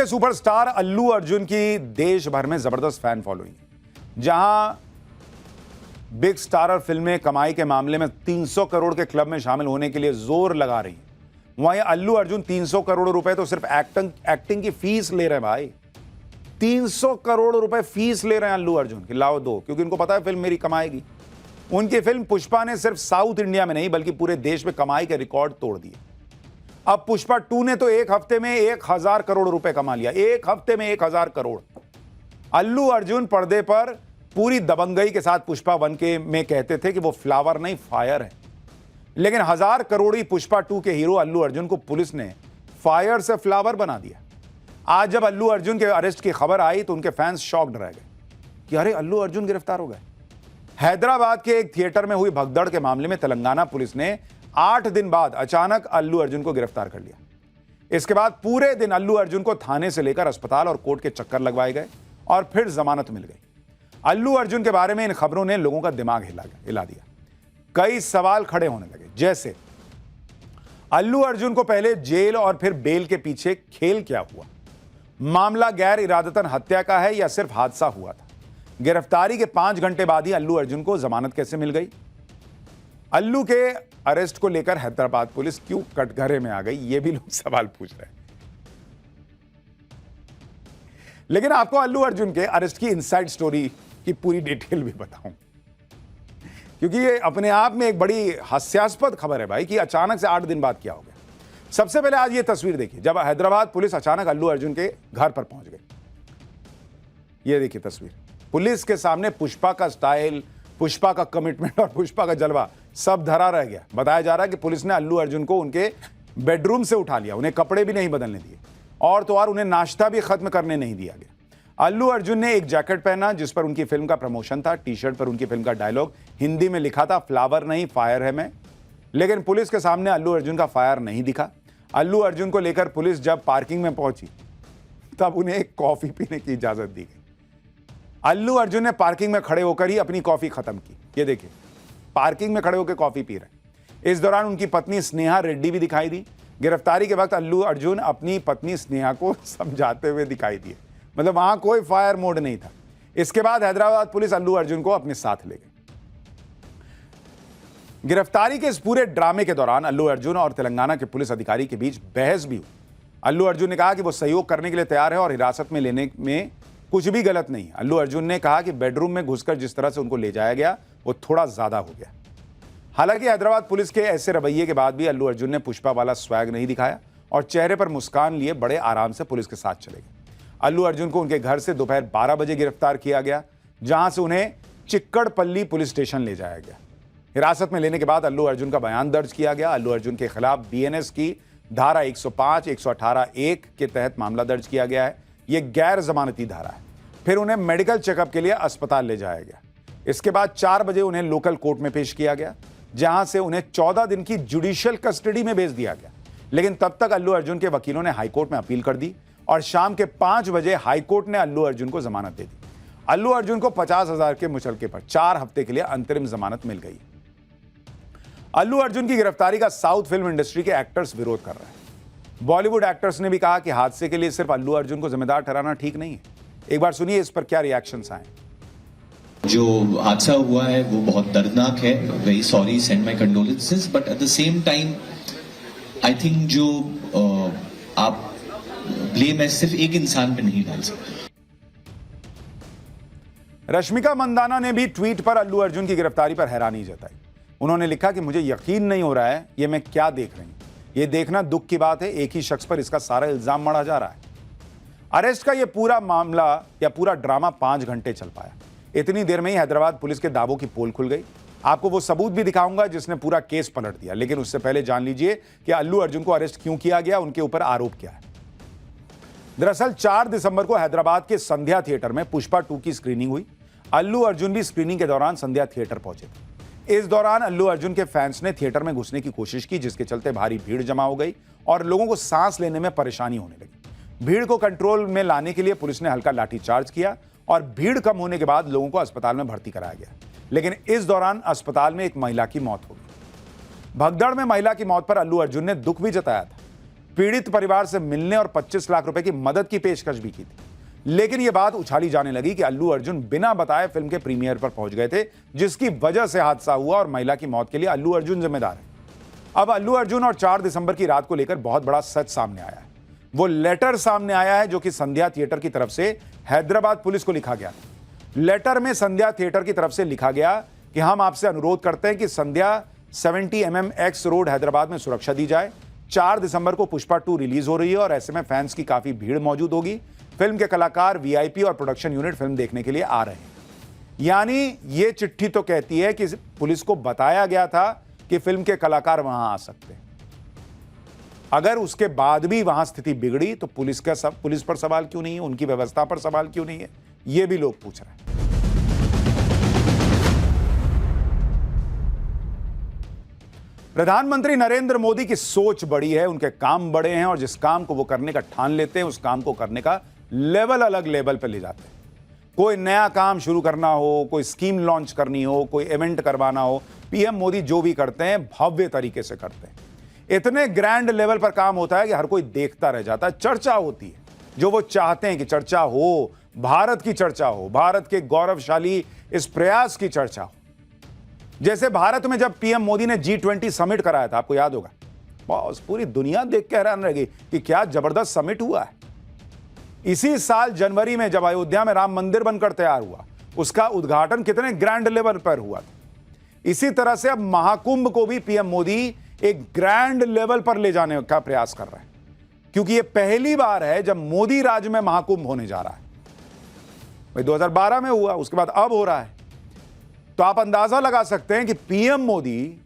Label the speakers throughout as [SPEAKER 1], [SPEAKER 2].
[SPEAKER 1] के सुपरस्टार अल्लू अर्जुन की देश भर में जबरदस्त फैन फॉलोइंग है। जहां बिग स्टारर फिल्में कमाई के मामले में 300 करोड़ के क्लब में शामिल होने के लिए जोर लगा रही हैं, वहीं अल्लू अर्जुन 300 करोड़ रुपए तो सिर्फ एक्टिंग की फीस ले रहे हैं भाई। 300 करोड़ रुपए फीस ले रहे हैं अल्लू अर्जुन की, लाओ दो, क्योंकि उनको पता है फिल्म मेरी कमाएगी। उनकी फिल्म पुष्पा ने सिर्फ साउथ इंडिया में नहीं बल्कि पूरे देश में कमाई के रिकॉर्ड तोड़ दिए। अब पुष्पा 2 ने तो एक हफ्ते में 1000 करोड़ रुपए कमा लिया, एक हफ्ते में 1000 करोड़। अल्लू अर्जुन पर्दे पर पूरी दबंगई के साथ पुष्पा 1 के में कहते थे कि वो फ्लावर नहीं फायर है, लेकिन 1000 करोड़ी पुष्पा 2 के हीरो अल्लू अर्जुन को पुलिस ने फायर से फ्लावर बना दिया। आज जब अल्लू अर्जुन के अरेस्ट की खबर आई तो उनके फैंस शॉक्ड रह गए कि अरे अल्लू अर्जुन गिरफ्तार हो गए। हैदराबाद के एक थिएटर में हुई भगदड़ के मामले में तेलंगाना पुलिस ने 8 दिन बाद अचानक अल्लू अर्जुन को गिरफ्तार कर लिया। इसके बाद पूरे दिन अल्लू अर्जुन को थाने से लेकर अस्पताल और कोर्ट के चक्कर लगवाए गए और फिर जमानत मिल गई। अल्लू अर्जुन के बारे में इन खबरों ने लोगों का दिमाग हिला दिया। कई सवाल खड़े होने लगे, जैसे अल्लू अर्जुन को पहले जेल और फिर बेल के पीछे खेल क्या हुआ? मामला गैर इरादतन हत्या का है या सिर्फ हादसा हुआ था? गिरफ्तारी के 5 घंटे बाद ही अल्लू अर्जुन को जमानत कैसे मिल गई? अल्लू के अरेस्ट को लेकर हैदराबाद पुलिस क्यों कटघरे में आ गई, ये भी लोग सवाल पूछ रहे हैं। लेकिन आपको अल्लू अर्जुन के अरेस्ट की इनसाइड स्टोरी की पूरी डिटेल भी बताऊं, क्योंकि ये अपने आप में एक बड़ी हास्यास्पद खबर है भाई कि अचानक से 8 दिन बाद क्या हो गया। सबसे पहले आज ये तस्वीर देखिए, जब हैदराबाद पुलिस अचानक अल्लू अर्जुन के घर पर पहुंच गई। ये देखिए तस्वीर, पुलिस के सामने पुष्पा का स्टाइल, पुष्पा का कमिटमेंट और पुष्पा का जलवा सब धरा रह गया। बताया जा रहा है कि पुलिस ने अल्लू अर्जुन को उनके बेडरूम से उठा लिया, उन्हें कपड़े भी नहीं बदलने दिए और तो और उन्हें नाश्ता भी खत्म करने नहीं दिया गया। अल्लू अर्जुन ने एक जैकेट पहना जिस पर उनकी फिल्म का प्रमोशन था। टी शर्ट पर उनकी फिल्म का डायलॉग हिंदी में लिखा था, फ्लावर नहीं फायर है मैं। लेकिन पुलिस के सामने अल्लू अर्जुन का फायर नहीं दिखा। अल्लू अर्जुन को लेकर पुलिस जब पार्किंग में पहुंची तब उन्हें एक कॉफी पीने की इजाजत दी गई। अल्लू अर्जुन ने पार्किंग में खड़े होकर ही अपनी कॉफी खत्म की। ये देखिए, पार्किंग में खड़े होकर कॉफी पी रहे। इस दौरान उनकी पत्नी स्नेहा रेड्डी भी दिखाई दी। गिरफ्तारी के वक्त अल्लू अर्जुन अपनी पत्नी स्नेहा को समझाते हुए दिखाई दिए, मतलब वहां कोई फायर मोड नहीं था। इसके बाद हैदराबाद पुलिस अल्लू अर्जुन को अपने साथ ले गई। गिरफ्तारी के इस पूरे ड्रामे के दौरान अल्लू अर्जुन और तेलंगाना के पुलिस अधिकारी के बीच बहस भी हुई। अल्लू अर्जुन ने कहा कि वो सहयोग करने के लिए तैयार है और हिरासत में लेने में कुछ भी गलत नहीं। अल्लू अर्जुन ने कहा कि बेडरूम में घुसकर जिस तरह से उनको ले जाया गया वो थोड़ा ज्यादा हो गया। हालांकि हैदराबाद पुलिस के ऐसे रवैये के बाद भी अल्लू अर्जुन ने पुष्पा वाला स्वैग नहीं दिखाया और चेहरे पर मुस्कान लिए बड़े आराम से पुलिस के साथ चले गए। अल्लू अर्जुन को उनके घर से दोपहर 12 बजे गिरफ्तार किया गया, जहां से उन्हें चिक्कड़पल्ली पुलिस स्टेशन ले जाया गया। हिरासत में लेने के बाद अल्लू अर्जुन का बयान दर्ज किया गया। अल्लू अर्जुन के खिलाफ बीएनएस की धारा 105, 118(1) के तहत मामला दर्ज किया गया है। यह गैर जमानती धारा है। फिर उन्हें मेडिकल चेकअप के लिए अस्पताल ले जाया गया। इसके बाद 4 बजे उन्हें लोकल कोर्ट में पेश किया गया, जहां से उन्हें 14 दिन की जुडिशियल कस्टडी में भेज दिया गया। लेकिन तब तक अल्लू अर्जुन के वकीलों ने हाईकोर्ट में अपील कर दी और शाम के 5 बजे हाईकोर्ट ने अल्लू अर्जुन को जमानत दे दी। अल्लू अर्जुन को 50,000 के मुचलके पर 4 हफ्ते के लिए अंतरिम जमानत मिल गई। अल्लू अर्जुन की गिरफ्तारी का साउथ फिल्म इंडस्ट्री के एक्टर्स विरोध कर रहे हैं। बॉलीवुड एक्टर्स ने भी कहा कि हादसे के लिए सिर्फ अल्लू अर्जुन को जिम्मेदार ठहराना ठीक नहीं है। एक बार सुनिए इस पर क्या रिएक्शंस आए।
[SPEAKER 2] जो हादसा हुआ है वो बहुत दर्दनाक है। Very sorry, send my condolences, but at the same time I think जो आप ब्लेम है सिर्फ एक इंसान पे नहीं डाल सकते।
[SPEAKER 1] रश्मिका मंदाना ने भी ट्वीट पर अल्लू अर्जुन की गिरफ्तारी पर हैरानी जताई। उन्होंने लिखा कि मुझे यकीन नहीं हो रहा है ये मैं क्या देख रही हूं। ये देखना दुख की बात है, एक ही शख्स पर इसका सारा इल्जाम मढ़ा जा रहा है। अरेस्ट का ये पूरा मामला या पूरा ड्रामा 5 घंटे चल पाया। इतनी देर में ही हैदराबाद पुलिस के दावों की पोल खुल गई। आपको वो सबूत भी दिखाऊंगा जिसने पूरा केस पलट दिया, लेकिन उससे पहले जान लीजिए कि अल्लू अर्जुन को अरेस्ट क्यों किया गया, उनके ऊपर आरोप क्या है। दरअसल 4 दिसंबर को हैदराबाद के संध्या थिएटर में पुष्पा 2 की स्क्रीनिंग हुई। अल्लू अर्जुन भी स्क्रीनिंग के दौरान संध्या थिएटर पहुंचे थे। इस दौरान अल्लू अर्जुन के फैंस ने थिएटर में घुसने की कोशिश की, जिसके चलते भारी भीड़ जमा हो गई और लोगों को सांस लेने में परेशानी होने लगी। भीड़ को कंट्रोल में लाने के लिए पुलिस ने हल्का लाठीचार्ज किया और भीड़ कम होने के बाद लोगों को अस्पताल में भर्ती कराया गया। लेकिन इस दौरान अस्पताल में एक महिला की मौत हो गई। भगदड़ में महिला की मौत पर अल्लू अर्जुन ने दुख भी जताया था। पीड़ित परिवार से मिलने और 25 लाख रुपए की मदद की पेशकश भी की थी। लेकिन यह बात उछाली जाने लगी कि अल्लू अर्जुन बिना बताए फिल्म के प्रीमियर पर पहुंच गए थे, जिसकी वजह से हादसा हुआ और महिला की मौत के लिए अल्लू अर्जुन जिम्मेदार है। अब अल्लू अर्जुन और 4 दिसंबर की रात को लेकर बहुत बड़ा सच सामने आया है। वो लेटर सामने आया है जो कि संध्या थिएटर की तरफ से हैदराबाद पुलिस को लिखा गया। लेटर में संध्या थिएटर की तरफ से लिखा गया कि हम आपसे अनुरोध करते हैं कि संध्या 70 mm एक्स रोड हैदराबाद में सुरक्षा दी जाए। 4 दिसंबर को पुष्पा 2 रिलीज हो रही है और ऐसे में फैंस की काफी भीड़ मौजूद होगी। फिल्म के कलाकार, वीआईपी और प्रोडक्शन यूनिट फिल्म देखने के लिए आ रहे हैं। यानी ये चिट्ठी तो कहती है कि पुलिस को बताया गया था कि फिल्म के कलाकार वहां आ सकते हैं। अगर उसके बाद भी वहां स्थिति बिगड़ी तो पुलिस पर सवाल क्यों नहीं है, उनकी व्यवस्था पर सवाल क्यों नहीं है, ये भी लोग पूछ रहे हैं। प्रधानमंत्री नरेंद्र मोदी की सोच बड़ी है, उनके काम बड़े हैं और जिस काम को वो करने का ठान लेते हैं उस काम को करने का लेवल अलग लेवल पर ले जाते हैं। कोई नया काम शुरू करना हो, कोई स्कीम लॉन्च करनी हो, कोई इवेंट करवाना हो, पीएम मोदी जो भी करते हैं भव्य तरीके से करते हैं। इतने ग्रैंड लेवल पर काम होता है कि हर कोई देखता रह जाता है। चर्चा होती है, जो वो चाहते हैं कि चर्चा हो, भारत की चर्चा हो, भारत के गौरवशाली इस प्रयास की चर्चा हो। जैसे भारत में जब पीएम मोदी ने G20 समिट कराया था, आपको याद होगा, बस पूरी दुनिया देख के हैरान रह गई कि क्या जबरदस्त समिट हुआ है। इसी साल जनवरी में जब अयोध्या में राम मंदिर बनकर तैयार हुआ, उसका उद्घाटन कितने ग्रैंड लेवल पर हुआ था। इसी तरह से अब महाकुंभ को भी पीएम मोदी एक ग्रैंड लेवल पर ले जाने का प्रयास कर रहे हैं, क्योंकि यह पहली बार है जब मोदी राज में महाकुंभ होने जा रहा है। भाई 2012 में हुआ, उसके बाद अब हो रहा है। तो आप अंदाजा लगा सकते हैं कि पीएम मोदी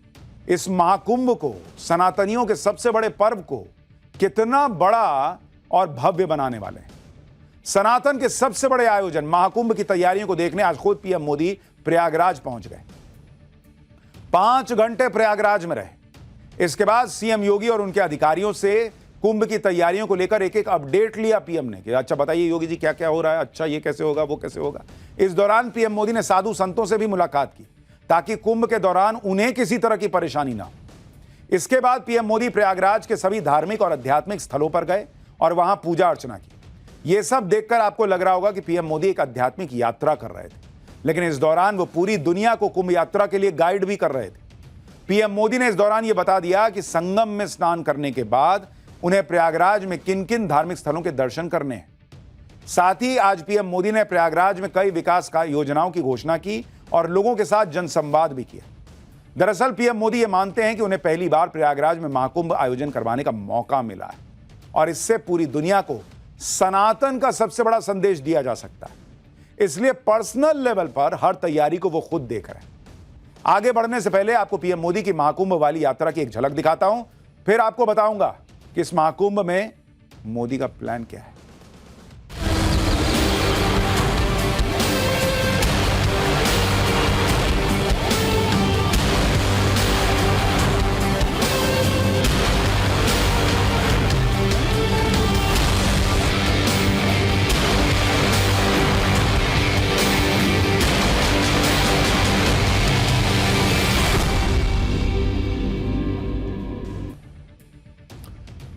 [SPEAKER 1] इस महाकुंभ को, सनातनियों के सबसे बड़े पर्व को, कितना बड़ा और भव्य बनाने वाले हैं। सनातन के सबसे बड़े आयोजन महाकुंभ की तैयारियों को देखने आज खुद पीएम मोदी प्रयागराज पहुंच गए। 5 घंटे प्रयागराज में रहे। इसके बाद सीएम योगी और उनके अधिकारियों से कुंभ की तैयारियों को लेकर एक अपडेट लिया पीएम ने कि अच्छा बताइए योगी जी क्या क्या हो रहा है, अच्छा ये कैसे होगा, वो कैसे होगा। इस दौरान पीएम मोदी ने साधु संतों से भी मुलाकात की ताकि कुंभ के दौरान उन्हें किसी तरह की परेशानी ना हो। इसके बाद पीएम मोदी प्रयागराज के सभी धार्मिक और आध्यात्मिक स्थलों पर गए और वहां पूजा अर्चना की। यह सब देखकर आपको लग रहा होगा कि पीएम मोदी एक आध्यात्मिक यात्रा कर रहे थे, लेकिन इस दौरान वो पूरी दुनिया को कुंभ यात्रा के लिए गाइड भी कर रहे थे। पीएम मोदी ने इस दौरान यह बता दिया कि संगम में स्नान करने के बाद उन्हें प्रयागराज में किन किन धार्मिक स्थलों के दर्शन करने हैं। साथ ही आज पीएम मोदी ने प्रयागराज में कई विकास योजनाओं की घोषणा की और लोगों के साथ जनसंवाद भी किया। दरअसल पीएम मोदी ये मानते हैं कि उन्हें पहली बार प्रयागराज में महाकुंभ आयोजन करवाने का मौका मिला है और इससे पूरी दुनिया को सनातन का सबसे बड़ा संदेश दिया जा सकता है। इसलिए पर्सनल लेवल पर हर तैयारी को वो खुद देख रहे हैं। आगे बढ़ने से पहले आपको पीएम मोदी की महाकुंभ वाली यात्रा की एक झलक दिखाता हूं, फिर आपको बताऊंगा कि इस महाकुंभ में मोदी का प्लान क्या है।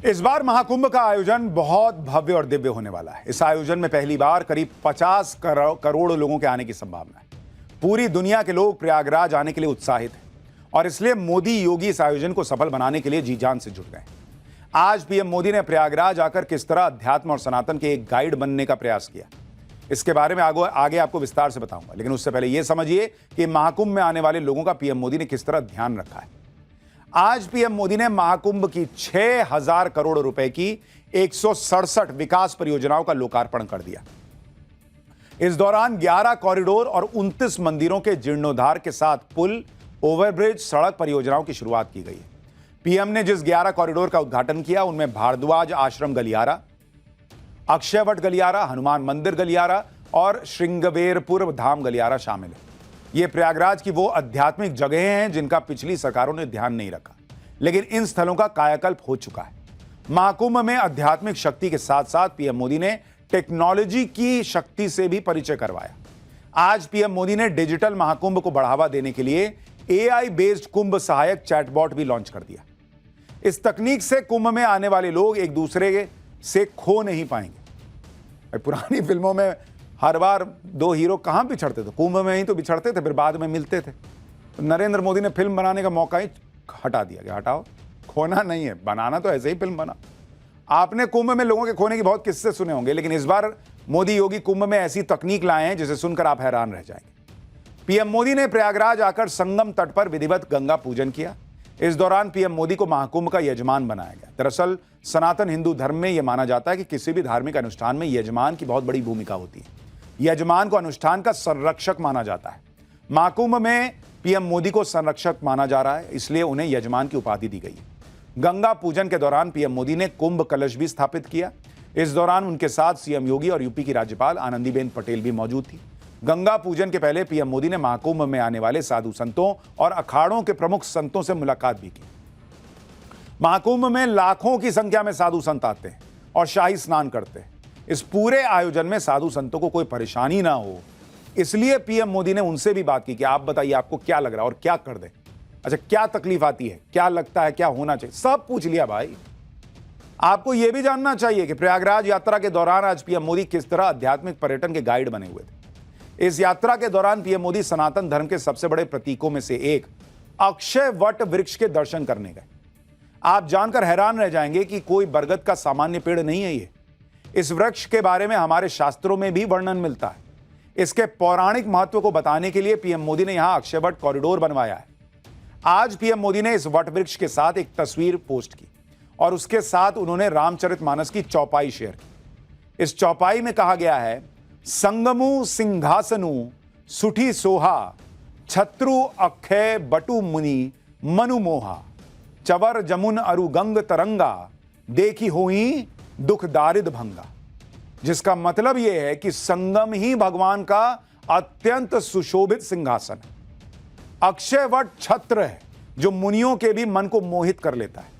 [SPEAKER 1] इस बार महाकुंभ का आयोजन बहुत भव्य और दिव्य होने वाला है। इस आयोजन में पहली बार करीब 50 करोड़ लोगों के आने की संभावना है। पूरी दुनिया के लोग प्रयागराज आने के लिए उत्साहित हैं और इसलिए मोदी योगी इस आयोजन को सफल बनाने के लिए जी जान से जुट गए। आज पीएम मोदी ने प्रयागराज आकर किस तरह अध्यात्म और सनातन के एक गाइड बनने का प्रयास किया, इसके बारे में आगे आपको विस्तार से बताऊंगा। लेकिन उससे पहले यह समझिए कि महाकुंभ में आने वाले लोगों का पीएम मोदी ने किस तरह ध्यान रखा है। आज पीएम मोदी ने महाकुंभ की 6000 करोड़ रुपए की 167 विकास परियोजनाओं का लोकार्पण कर दिया। इस दौरान 11 कॉरिडोर और 29 मंदिरों के जीर्णोद्धार के साथ पुल, ओवरब्रिज, सड़क परियोजनाओं की शुरुआत की गई है। पीएम ने जिस 11 कॉरिडोर का उद्घाटन किया उनमें भारद्वाज आश्रम गलियारा, अक्षयवट गलियारा, हनुमान मंदिर गलियारा और श्रृंगवेरपुर धाम गलियारा शामिल है। ये प्रयागराज की वो आध्यात्मिक जगहें हैं जिनका पिछली सरकारों ने ध्यान नहीं रखा, लेकिन इन स्थलों का कायाकल्प हो चुका है। महाकुंभ में आध्यात्मिक शक्ति के साथ साथ पीएम मोदी ने टेक्नोलॉजी की शक्ति से भी परिचय करवाया। आज पीएम मोदी ने डिजिटल महाकुंभ को बढ़ावा देने के लिए AI बेस्ड कुंभ सहायक चैटबॉट भी लॉन्च कर दिया। इस तकनीक से कुंभ में आने वाले लोग एक दूसरे से खो नहीं पाएंगे। पुरानी फिल्मों में हर बार दो हीरो कहां बिछड़ते थे? कुंभ में ही तो बिछड़ते थे, फिर बाद में मिलते थे। तो नरेंद्र मोदी ने फिल्म बनाने का मौका ही हटा दिया कि हटाओ, खोना नहीं है, बनाना तो ऐसे ही फिल्म बना। आपने कुंभ में लोगों के खोने की बहुत किस्से सुने होंगे, लेकिन इस बार मोदी योगी कुंभ में ऐसी तकनीक लाए हैं जिसे सुनकर आप हैरान रह जाएंगे। पीएम मोदी ने प्रयागराज आकर संगम तट पर विधिवत गंगा पूजन किया। इस दौरान पीएम मोदी को महाकुंभ का यजमान बनाया गया। दरअसल सनातन हिंदू धर्म में यह माना जाता है कि किसी भी धार्मिक अनुष्ठान में यजमान की बहुत बड़ी भूमिका होती है। यजमान को अनुष्ठान का संरक्षक माना जाता है। महाकुंभ में पीएम मोदी को संरक्षक माना जा रहा है, इसलिए उन्हें यजमान की उपाधि दी गई है। गंगा पूजन के दौरान पीएम मोदी ने कुंभ कलश भी स्थापित किया। इस दौरान उनके साथ सीएम योगी और यूपी की राज्यपाल आनंदीबेन पटेल भी मौजूद थी। गंगा पूजन के पहले पीएम मोदी ने महाकुंभ में आने वाले साधु संतों और अखाड़ों के प्रमुख संतों से मुलाकात भी की। महाकुंभ में लाखों की संख्या में साधु संत आते हैं और शाही स्नान करते हैं। इस पूरे आयोजन में साधु संतों को कोई परेशानी ना हो, इसलिए पीएम मोदी ने उनसे भी बात की कि आप बताइए आपको क्या लग रहा है और क्या कर दें। अच्छा, क्या तकलीफ आती है, क्या लगता है, क्या होना चाहिए, सब पूछ लिया भाई। आपको यह भी जानना चाहिए कि प्रयागराज यात्रा के दौरान आज पीएम मोदी किस तरह आध्यात्मिक पर्यटन के गाइड बने हुए थे। इस यात्रा के दौरान पीएम मोदी सनातन धर्म के सबसे बड़े प्रतीकों में से एक अक्षय वट वृक्ष के दर्शन करने गए। आप जानकर हैरान रह जाएंगे कि कोई बरगद का सामान्य पेड़ नहीं है ये। इस वृक्ष के बारे में हमारे शास्त्रों में भी वर्णन मिलता है। इसके पौराणिक महत्व को बताने के लिए पीएम मोदी ने यहां अक्षयवट कॉरिडोर बनवाया है। आज पीएम मोदी ने इस वट वृक्ष के साथ एक तस्वीर पोस्ट की और उसके साथ उन्होंने रामचरितमानस की चौपाई शेयर की। इस चौपाई में कहा गया है, संगमु सिंहासनु सुठी सोहा, छत्रु अक्षय बटु मुनि मनु मोहा, चवर जमुन अरु गंग तरंगा, देखी होई दुख दारिद भंगा। जिसका मतलब यह है कि संगम ही भगवान का अत्यंत सुशोभित सिंहासन है। अक्षयवट छत्र है जो मुनियों के भी मन को मोहित कर लेता है।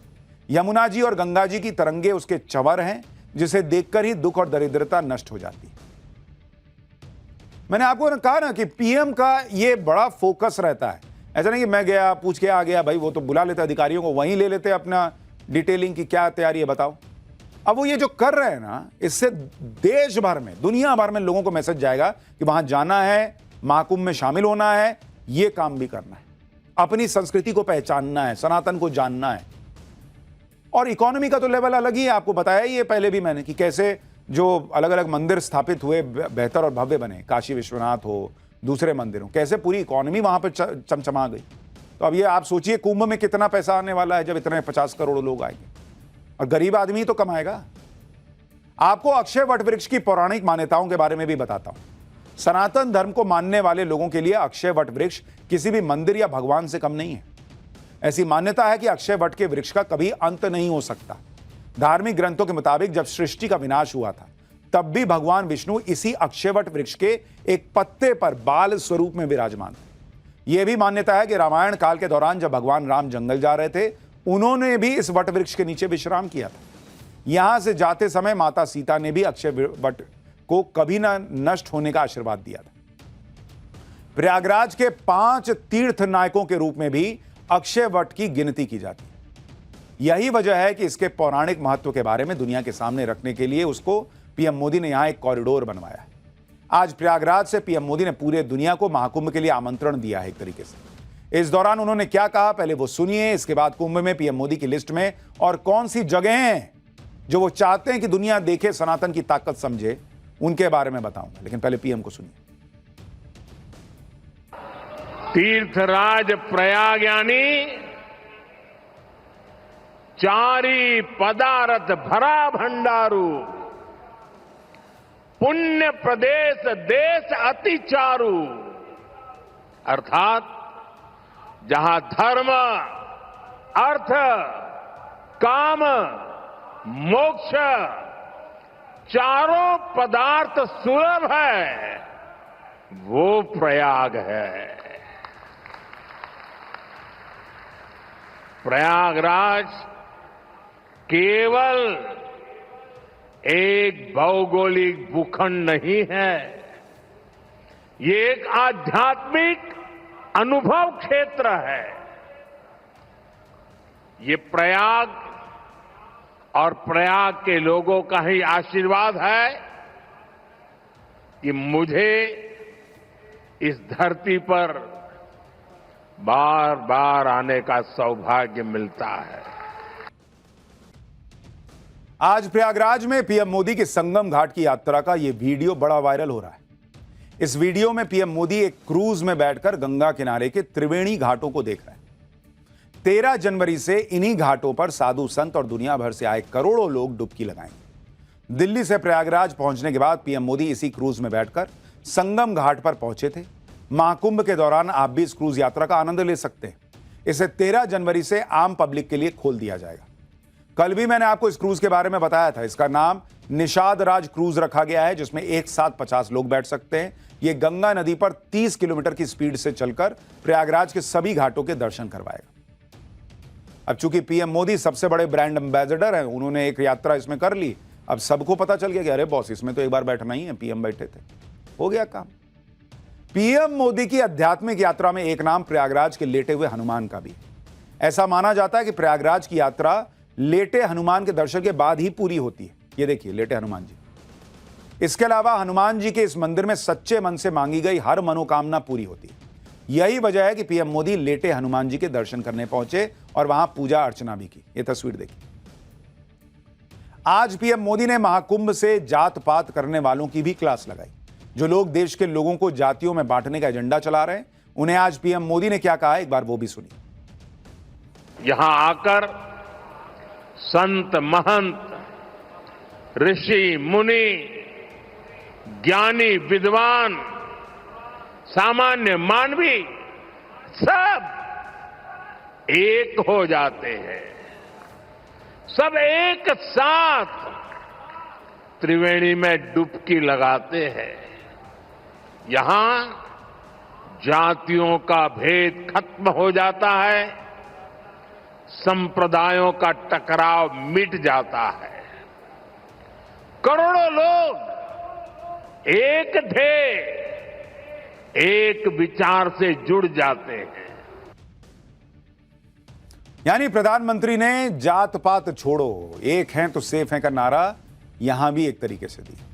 [SPEAKER 1] यमुना जी और गंगा जी की तरंगे उसके चवर हैं, जिसे देखकर ही दुख और दरिद्रता नष्ट हो जाती है। मैंने आपको कहा ना कि पीएम का यह बड़ा फोकस रहता है। ऐसा नहीं कि मैं गया पूछ के आ गया, भाई वो तो बुला लेते अधिकारियों को, वहीं ले लेते अपना डिटेलिंग की क्या तैयारी है बताओ। अब वो ये जो कर रहे हैं ना, इससे देश भर में, दुनिया भर में लोगों को मैसेज जाएगा कि वहां जाना है, महाकुंभ में शामिल होना है, ये काम भी करना है, अपनी संस्कृति को पहचानना है, सनातन को जानना है। और इकोनॉमी का तो लेवल अलग ही है। आपको बताया ये पहले भी मैंने कि कैसे जो अलग अलग मंदिर स्थापित हुए, बेहतर और भव्य बने, काशी विश्वनाथ हो, दूसरे मंदिर हो, कैसे पूरी इकोनॉमी वहां पर चमचमा गई। तो अब ये आप सोचिए कुंभ में कितना पैसा आने वाला है जब इतने 50 करोड़ लोग आएंगे, और गरीब आदमी तो कमाएगा। आपको अक्षय वट वृक्ष की पौराणिक मान्यताओं के बारे में भी बताता हूं। सनातन धर्म को मानने वाले लोगों के लिए अक्षय वट वृक्ष किसी भी मंदिर या भगवान से कम नहीं है। ऐसी मान्यता है कि अक्षय वट के वृक्ष का कभी अंत नहीं हो सकता। धार्मिक ग्रंथों के मुताबिक जब सृष्टि का विनाश हुआ था, तब भी भगवान विष्णु इसी अक्षय वट वृक्ष के एक पत्ते पर बाल स्वरूप में विराजमान थे। यह भी मान्यता है कि रामायण काल के दौरान जब भगवान राम जंगल जा रहे थे, उन्होंने भी इस वट वृक्ष के नीचे विश्राम किया था। यहां से जाते समय माता सीता ने भी अक्षय वट को कभी न नष्ट होने का आशीर्वाद दिया था। प्रयागराज के 5 तीर्थ नायकों के रूप में भी अक्षय वट की गिनती की जाती है। यही वजह है कि इसके पौराणिक महत्व के बारे में दुनिया के सामने रखने के लिए उसको पीएम मोदी ने यहां एक कॉरिडोर बनवाया है। आज प्रयागराज से पीएम मोदी ने पूरे दुनिया को महाकुंभ के लिए आमंत्रण दिया है एक तरीके से। इस दौरान उन्होंने क्या कहा, पहले वो सुनिए, इसके बाद कुंभ में पीएम मोदी की लिस्ट में और कौन सी जगह हैं जो वो चाहते हैं कि दुनिया देखे, सनातन की ताकत समझे, उनके बारे में बताऊंगा। लेकिन पहले पीएम को सुनिए।
[SPEAKER 3] तीर्थराज प्रयाग यानी चारी पदारथ भरा भंडारू, पुण्य प्रदेश देश अति चारु। अर्थात जहां धर्म, अर्थ, काम, मोक्ष चारों पदार्थ सुलभ है, वो प्रयाग है। प्रयागराज केवल एक भौगोलिक भूखंड नहीं है, ये एक आध्यात्मिक अनुभव क्षेत्र है। ये प्रयाग और प्रयाग के लोगों का ही आशीर्वाद है कि मुझे इस धरती पर बार बार आने का सौभाग्य मिलता है।
[SPEAKER 1] आज प्रयागराज में पीएम मोदी के संगम घाट की यात्रा का यह वीडियो बड़ा वायरल हो रहा है। इस वीडियो में पीएम मोदी एक क्रूज में बैठकर गंगा किनारे के त्रिवेणी घाटों को देख रहे हैं। 13 जनवरी से इन्हीं घाटों पर साधु संत और दुनिया भर से आए करोड़ों लोग डुबकी लगाएंगे। दिल्ली से प्रयागराज पहुंचने के बाद पीएम मोदी इसी क्रूज में बैठकर संगम घाट पर पहुंचे थे। महाकुंभ के दौरान आप भी इस क्रूज यात्रा का आनंद ले सकते हैं। इसे 13 जनवरी से आम पब्लिक के लिए खोल दिया जाएगा। कल भी मैंने आपको इस क्रूज के बारे में बताया था। इसका नाम निषाद राज क्रूज रखा गया है, जिसमें एक साथ 50 लोग बैठ सकते हैं। यह गंगा नदी पर 30 किलोमीटर की स्पीड से चलकर प्रयागराज के सभी घाटों के दर्शन करवाएगा। अब चूंकि पीएम मोदी सबसे बड़े ब्रांड एम्बेसडर हैं, उन्होंने एक यात्रा इसमें कर ली। अब सबको पता चल गया कि अरे बॉस, इसमें तो एक बार बैठना ही है, पीएम बैठे थे, हो गया काम। पीएम मोदी की आध्यात्मिक यात्रा में एक नाम प्रयागराज के लेटे हुए हनुमान का भी। ऐसा माना जाता है कि प्रयागराज की यात्रा लेटे हनुमान के दर्शन के बाद ही पूरी होती है। ये देखिए लेटे हनुमान जी। इसके अलावा हनुमान जी के इस मंदिर में सच्चे मन से मांगी गई हर मनोकामना पूरी होती है। यही वजह है कि पीएम मोदी लेटे हनुमान जी के दर्शन करने पहुंचे और वहां पूजा अर्चना भी की। ये तस्वीर देखिए। आज पीएम मोदी ने महाकुंभ से जात पात करने वालों की भी क्लास लगाई। जो लोग देश के लोगों को जातियों में बांटने का एजेंडा चला रहे हैं, उन्हें आज पीएम मोदी ने क्या कहा, एक बार वो भी सुनिए।
[SPEAKER 3] यहां आकर संत महंत, ऋषि मुनि, ज्ञानी विद्वान, सामान्य मानवी सब एक हो जाते हैं। सब एक साथ त्रिवेणी में डुबकी लगाते हैं। यहां जातियों का भेद खत्म हो जाता है, संप्रदायों का टकराव मिट जाता है। करोड़ों लोग एक ध्येय, एक विचार से जुड़ जाते हैं।
[SPEAKER 1] यानी प्रधानमंत्री ने जात पात छोड़ो, एक हैं तो सेफ हैं का नारा यहां भी एक तरीके से दिया।